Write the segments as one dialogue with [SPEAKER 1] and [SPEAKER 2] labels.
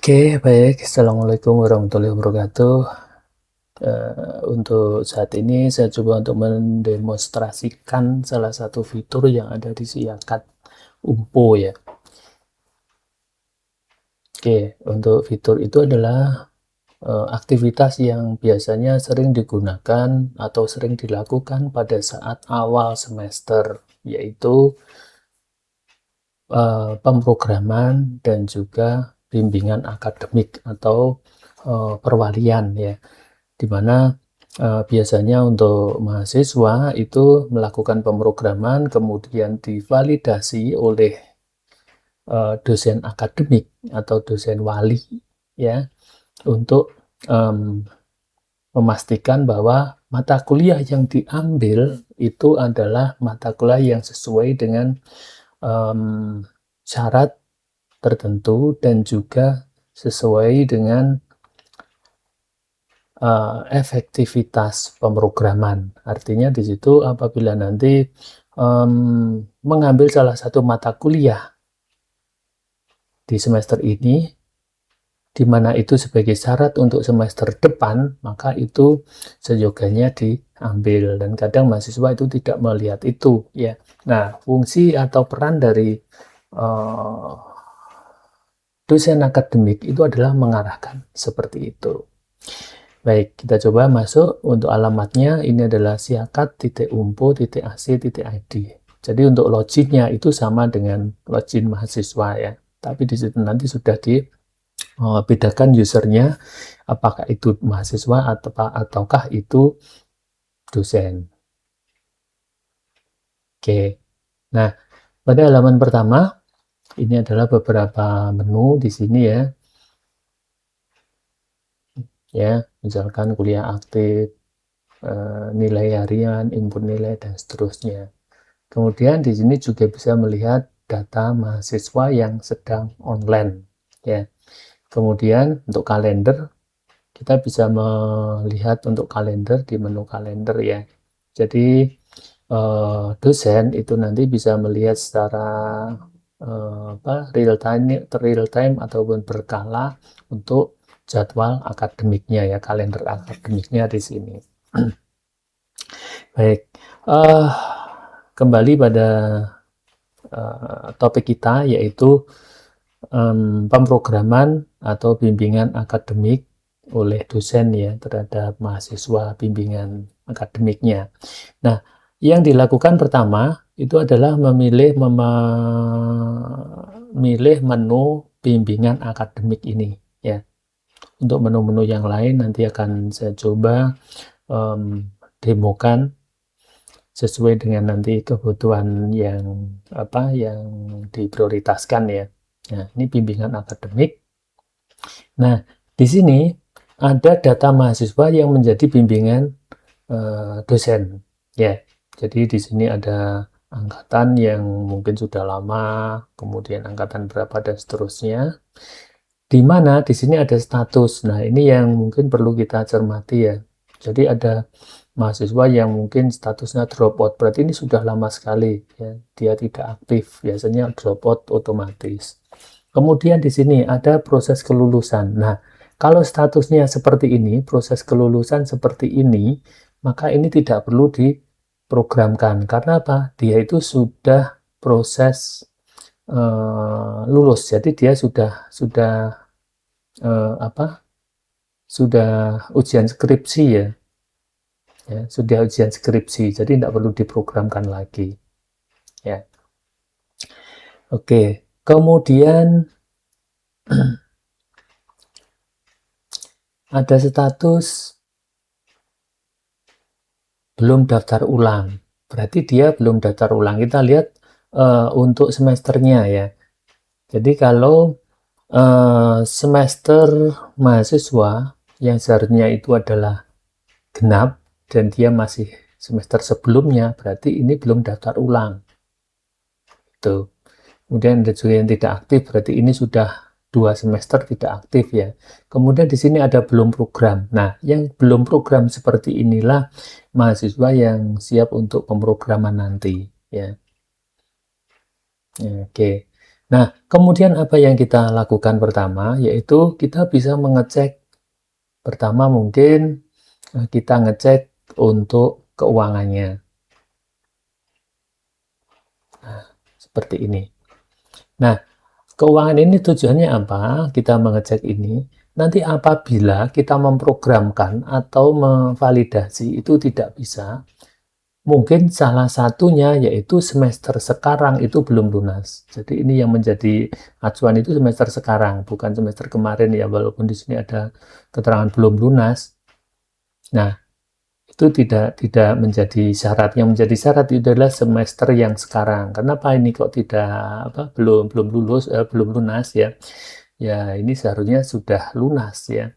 [SPEAKER 1] Oke, baik. Assalamualaikum warahmatullahi wabarakatuh. Untuk saat ini saya coba untuk mendemonstrasikan salah satu fitur yang ada di Siakat Umpo ya. Oke, untuk fitur itu adalah aktivitas yang biasanya sering digunakan atau sering dilakukan pada saat awal semester, yaitu pemrograman dan juga bimbingan akademik atau perwalian ya, di mana biasanya untuk mahasiswa itu melakukan pemrograman kemudian divalidasi oleh dosen akademik atau dosen wali ya, untuk memastikan bahwa mata kuliah yang diambil itu adalah mata kuliah yang sesuai dengan syarat tertentu dan juga sesuai dengan efektivitas pemrograman. Artinya di situ apabila nanti mengambil salah satu mata kuliah di semester ini, di mana itu sebagai syarat untuk semester depan, maka itu seyogianya diambil. Dan kadang mahasiswa itu tidak melihat itu ya. Nah, fungsi atau peran dari dosen akademik itu adalah mengarahkan seperti itu. Baik, kita coba masuk. Untuk alamatnya ini adalah siakat.umpo.ac.id. Jadi untuk loginnya itu sama dengan login mahasiswa ya. Tapi di situ nanti sudah dibedakan usernya, apakah itu mahasiswa ataukah itu dosen. Oke. Nah, pada halaman pertama ini adalah beberapa menu di sini ya. Ya, misalkan kuliah aktif, nilai harian, input nilai, dan seterusnya. Kemudian di sini juga bisa melihat data mahasiswa yang sedang online. Ya. Kemudian untuk kalender, kita bisa melihat untuk kalender di menu kalender ya. Jadi dosen itu nanti bisa melihat secara real time ataupun berkala untuk jadwal akademiknya ya, kalender akademiknya di sini. Baik, kembali pada topik kita, yaitu pemrograman atau bimbingan akademik oleh dosen ya terhadap mahasiswa bimbingan akademiknya. Nah, yang dilakukan pertama itu adalah memilih menu bimbingan akademik ini ya. Untuk menu-menu yang lain nanti akan saya coba demokan sesuai dengan nanti kebutuhan yang diprioritaskan ya. Nah, ini bimbingan akademik. Nah, di sini ada data mahasiswa yang menjadi bimbingan dosen ya. Jadi di sini ada angkatan yang mungkin sudah lama, kemudian angkatan berapa dan seterusnya. Di mana di sini ada status. Nah, ini yang mungkin perlu kita cermati ya. Jadi ada mahasiswa yang mungkin statusnya dropout, berarti ini sudah lama sekali ya, dia tidak aktif, biasanya dropout otomatis. Kemudian di sini ada proses kelulusan. Nah, kalau statusnya seperti ini, proses kelulusan seperti ini, maka ini tidak perlu diprogramkan. Karena apa? Dia itu sudah proses lulus, jadi dia sudah ujian skripsi ya. Sudah ujian skripsi, jadi tidak perlu diprogramkan lagi ya. Oke, kemudian ada status belum daftar ulang, berarti dia belum daftar ulang. Kita lihat untuk semesternya ya. Jadi kalau semester mahasiswa yang seharusnya itu adalah genap dan dia masih semester sebelumnya, berarti ini belum daftar ulang. Itu. Kemudian ada juga yang tidak aktif, berarti ini sudah 2 semester tidak aktif ya. Kemudian di sini ada belum program. Nah, yang belum program seperti inilah mahasiswa yang siap untuk pemrograman nanti ya. Oke. Nah, kemudian apa yang kita lakukan pertama, yaitu kita bisa mengecek pertama mungkin kita ngecek untuk keuangannya. Nah, seperti ini. Nah, keuangan ini tujuannya apa? Kita mengecek ini. Nanti apabila kita memprogramkan atau memvalidasi itu tidak bisa, mungkin salah satunya yaitu semester sekarang itu belum lunas. Jadi ini yang menjadi acuan itu semester sekarang, bukan semester kemarin ya, walaupun di sini ada keterangan belum lunas. Nah, itu tidak menjadi syarat. Yang menjadi syarat itu adalah semester yang sekarang. Kenapa ini kok tidak belum lulus belum lunas ya? Ya ini seharusnya sudah lunas ya.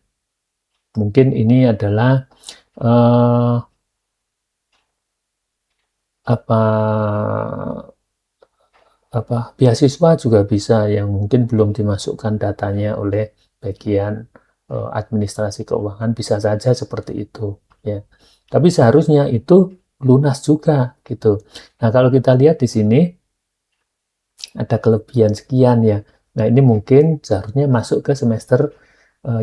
[SPEAKER 1] Mungkin ini adalah eh, apa beasiswa juga bisa yang mungkin belum dimasukkan datanya oleh bagian administrasi keuangan, bisa saja seperti itu ya. Tapi seharusnya itu lunas juga gitu. Nah, kalau kita lihat di sini ada kelebihan sekian ya. Nah, ini mungkin seharusnya masuk ke semester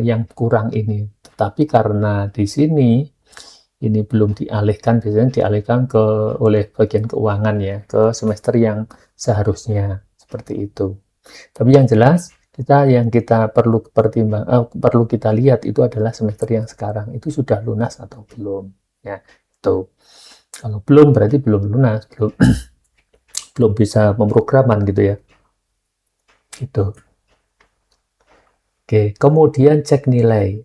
[SPEAKER 1] yang kurang ini. Tetapi karena di sini ini belum dialihkan, biasanya dialihkan oleh bagian keuangan ya ke semester yang seharusnya seperti itu. Tapi yang jelas kita perlu perlu kita lihat itu adalah semester yang sekarang itu sudah lunas atau belum ya. Itu kalau belum berarti belum lunas, belum bisa pemrograman gitu ya. Itu. Oke, kemudian cek nilai.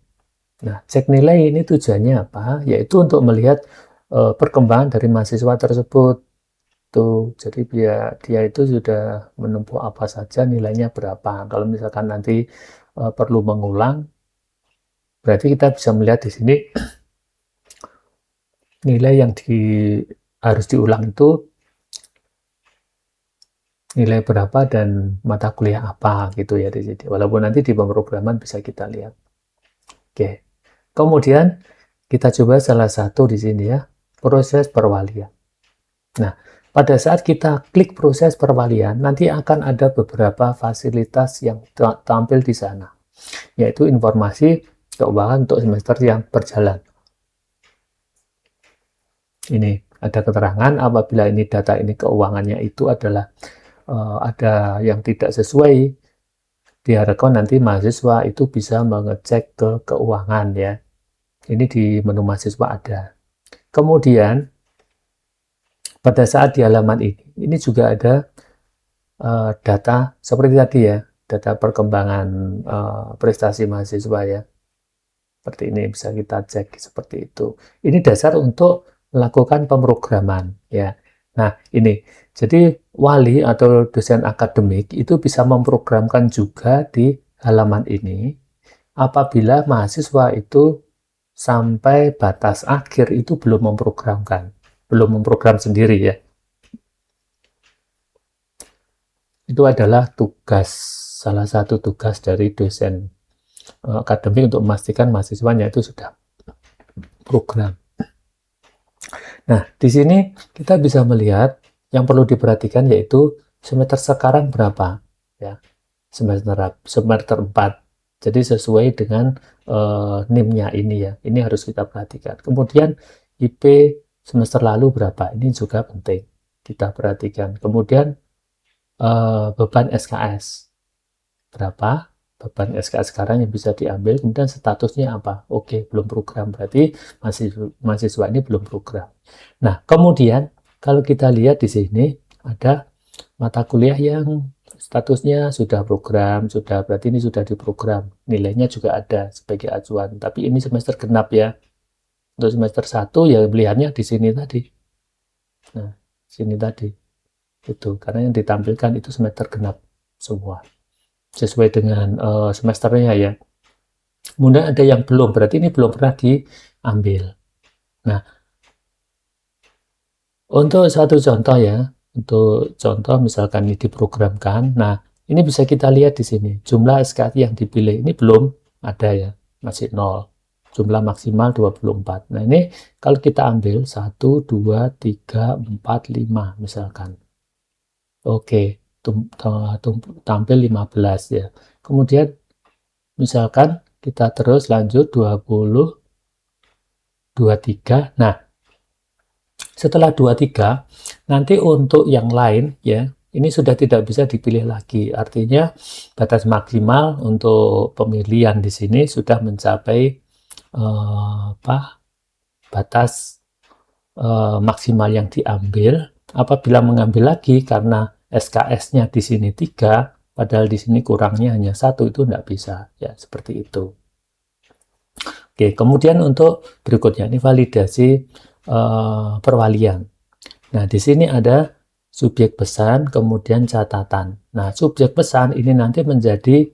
[SPEAKER 1] Nah, cek nilai ini tujuannya apa? Yaitu untuk melihat perkembangan dari mahasiswa tersebut. Tuh, jadi dia itu sudah menempuh apa saja, nilainya berapa. Kalau misalkan nanti perlu mengulang, berarti kita bisa melihat di sini nilai yang harus diulang itu nilai berapa dan mata kuliah apa gitu ya di sini. Walaupun nanti di pemrograman bisa kita lihat. Oke. Kemudian kita coba salah satu di sini ya, proses perwalian. Nah, pada saat kita klik proses perwalian, nanti akan ada beberapa fasilitas yang tampil di sana, yaitu informasi keuangan untuk semester yang berjalan. Ini ada keterangan apabila ini data ini keuangannya itu adalah ada yang tidak sesuai, diharapkan nanti mahasiswa itu bisa mengecek ke keuangan ya. Ini di menu mahasiswa ada. Kemudian pada saat di halaman ini juga ada data seperti tadi ya, data perkembangan prestasi mahasiswa ya. Seperti ini bisa kita cek seperti itu. Ini dasar untuk melakukan pemrograman ya. Nah, ini. Jadi wali atau dosen akademik itu bisa memprogramkan juga di halaman ini apabila mahasiswa itu sampai batas akhir itu belum memprogramkan, belum memprogram sendiri ya. Itu adalah tugas, salah satu tugas dari dosen akademik untuk memastikan mahasiswanya itu sudah program. Nah, di sini kita bisa melihat yang perlu diperhatikan yaitu semester sekarang berapa ya. Semester 4. Jadi sesuai dengan NIM-nya ini ya. Ini harus kita perhatikan. Kemudian IP semester lalu berapa? Ini juga penting kita perhatikan. Kemudian beban SKS berapa? Beban SKS sekarang yang bisa diambil, kemudian statusnya apa? Oke, belum program, berarti mahasiswa ini belum program. Nah, kemudian kalau kita lihat di sini ada mata kuliah yang statusnya sudah program, berarti ini sudah diprogram. Nilainya juga ada sebagai acuan, tapi ini semester genap ya. Untuk semester 1 ya pilihannya di sini tadi. Nah, sini tadi. Itu karena yang ditampilkan itu semester genap semua. Sesuai dengan semesternya ya. Kemudian ada yang belum, berarti ini belum pernah diambil. Nah, untuk satu contoh ya, untuk contoh misalkan ini diprogramkan, nah ini bisa kita lihat di sini, jumlah SKS yang dipilih ini belum ada ya, masih 0. Jumlah maksimal 24. Nah ini kalau kita ambil 1, 2, 3, 4, 5 misalkan. Oke, tampil 15 ya. Kemudian misalkan kita terus lanjut 20, 23. Nah, setelah 23, nanti untuk yang lain ya, ini sudah tidak bisa dipilih lagi. Artinya batas maksimal untuk pemilihan di sini sudah mencapai batas maksimal yang diambil. Apabila mengambil lagi karena SKS-nya di sini 3, padahal di sini kurangnya hanya 1, itu tidak bisa ya, seperti itu. Oke, kemudian untuk berikutnya ini validasi perwalian. Nah, di sini ada subjek pesan, kemudian catatan. Nah, subjek pesan ini nanti menjadi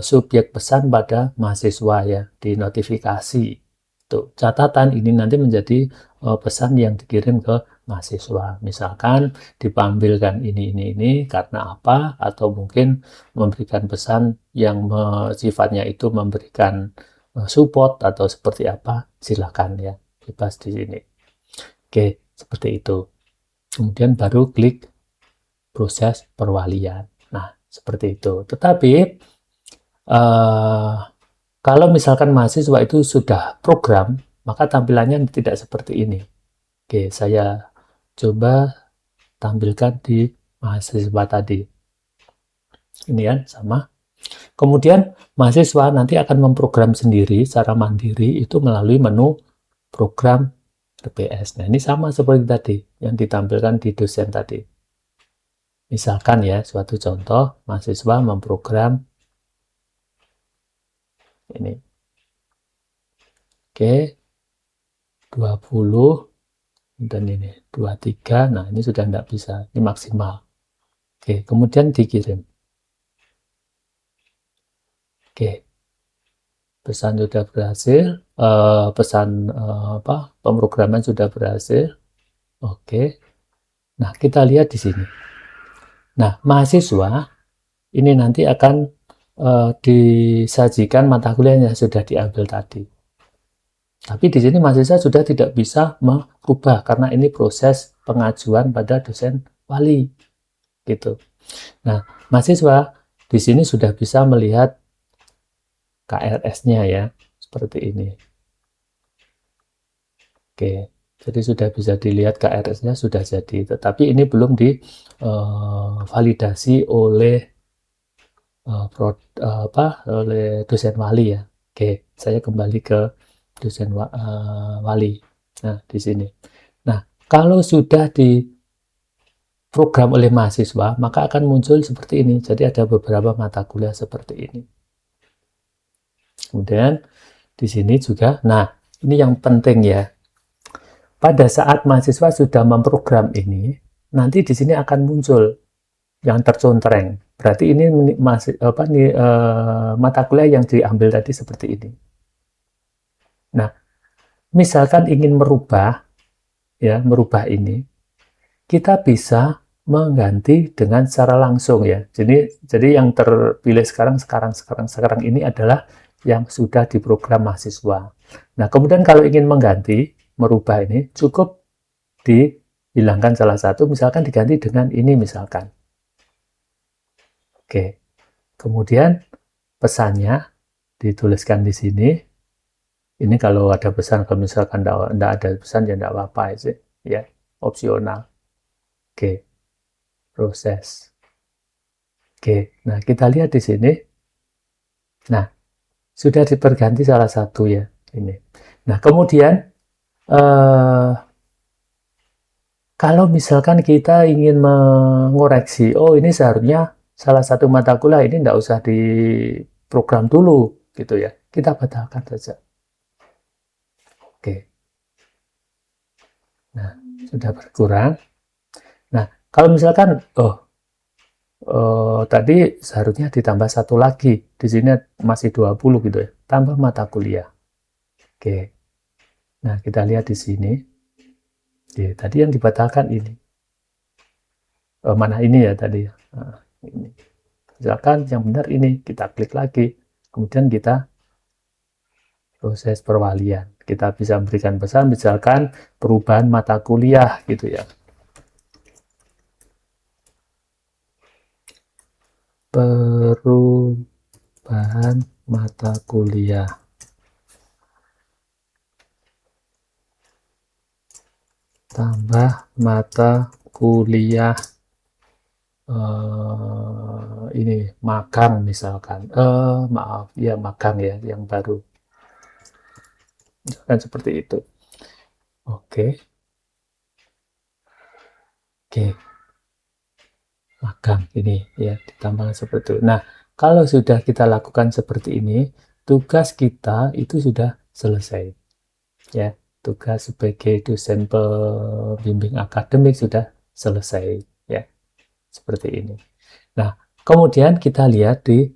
[SPEAKER 1] subjek pesan pada mahasiswa ya, di notifikasi. Tuh, catatan ini nanti menjadi pesan yang dikirim ke mahasiswa. Misalkan dipanggilkan ini karena apa, atau mungkin memberikan pesan yang sifatnya itu memberikan support atau seperti apa, silakan ya, bebas di sini. Oke, seperti itu. Kemudian baru klik proses perwalian. Nah, seperti itu. Tetapi kalau misalkan mahasiswa itu sudah program, maka tampilannya tidak seperti ini. Oke, saya coba tampilkan di mahasiswa tadi. Ini kan sama. Kemudian mahasiswa nanti akan memprogram sendiri secara mandiri itu melalui menu program RPS. Nah, ini sama seperti tadi yang ditampilkan di dosen tadi. Misalkan ya, suatu contoh, mahasiswa memprogram ini. Oke, 20 dan ini 23. Nah, ini sudah tidak bisa, ini maksimal. Oke, kemudian dikirim. Oke, pesan sudah berhasil, pemrograman sudah berhasil. Oke, nah kita lihat di sini. Nah, mahasiswa ini nanti akan disajikan mata kuliah yang sudah diambil tadi. Tapi di sini mahasiswa sudah tidak bisa merubah karena ini proses pengajuan pada dosen wali, gitu. Nah, mahasiswa di sini sudah bisa melihat KRS-nya ya, seperti ini. Oke, jadi sudah bisa dilihat KRS-nya sudah jadi, tetapi ini belum divalidasi oleh oleh dosen wali ya. Oke, saya kembali ke dosen wali. Nah, di sini. Nah, kalau sudah diprogram oleh mahasiswa, maka akan muncul seperti ini. Jadi ada beberapa mata kuliah seperti ini. Kemudian di sini juga, nah ini yang penting ya. Pada saat mahasiswa sudah memprogram ini, nanti di sini akan muncul yang tercontreng. Berarti ini mata kuliah yang diambil tadi seperti ini. Nah, misalkan ingin merubah ini, kita bisa mengganti dengan secara langsung ya. Jadi yang terpilih sekarang ini adalah yang sudah diprogram mahasiswa. Nah, kemudian kalau ingin merubah ini, cukup dihilangkan salah satu, misalkan diganti dengan ini misalkan. Oke, kemudian pesannya dituliskan di sini. Ini kalau ada pesan, kalau misalkan tidak ada pesan ya tidak apa-apa ya, opsional. Oke, proses. Oke, nah kita lihat di sini. Nah, sudah diperganti salah satu ya ini. Nah, kemudian kalau misalkan kita ingin mengoreksi, oh ini seharusnya salah satu mata kuliah ini tidak usah diprogram dulu gitu ya, kita batalkan saja. Oke, nah sudah berkurang. Nah, kalau misalkan tadi seharusnya ditambah satu lagi, di sini masih 20 gitu ya, tambah mata kuliah. Oke, nah kita lihat di sini. Ya, tadi yang dibatalkan ini. Mana ini ya tadi? Nah, ini. Misalkan yang benar ini, kita klik lagi. Kemudian kita proses perwalian. Kita bisa berikan pesan, misalkan perubahan mata kuliah gitu ya. perubahan mata kuliah. Tambah mata kuliah ini magang misalkan. Maaf, ya magang ya yang baru. Kan seperti itu. Oke. Oke. Magang ini ya ditambah seperti itu. Nah, kalau sudah kita lakukan seperti ini, tugas kita itu sudah selesai. Ya, tugas sebagai dosen pembimbing akademik sudah selesai ya. Seperti ini. Nah, kemudian kita lihat di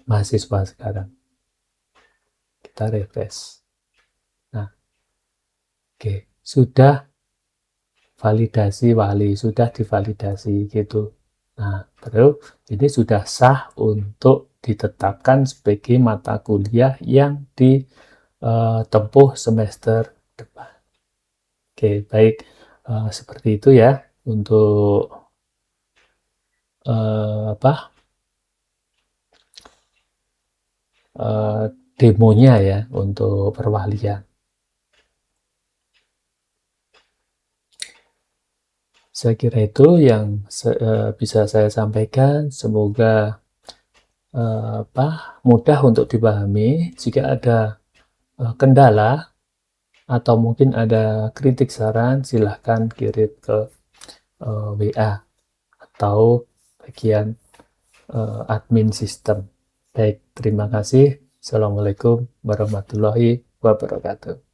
[SPEAKER 1] mahasiswa sekarang. Kita refresh. Nah, oke, sudah validasi wali, sudah divalidasi gitu. Nah, baru ini sudah sah untuk ditetapkan sebagai mata kuliah yang ditempuh semester depan. Oke, baik. Seperti itu ya untuk demonya ya untuk perwalian. Saya kira itu yang bisa saya sampaikan. Semoga mudah untuk dipahami. Jika ada kendala atau mungkin ada kritik saran, silahkan kirim ke WA atau bagian admin sistem. Baik, terima kasih. Assalamualaikum warahmatullahi wabarakatuh.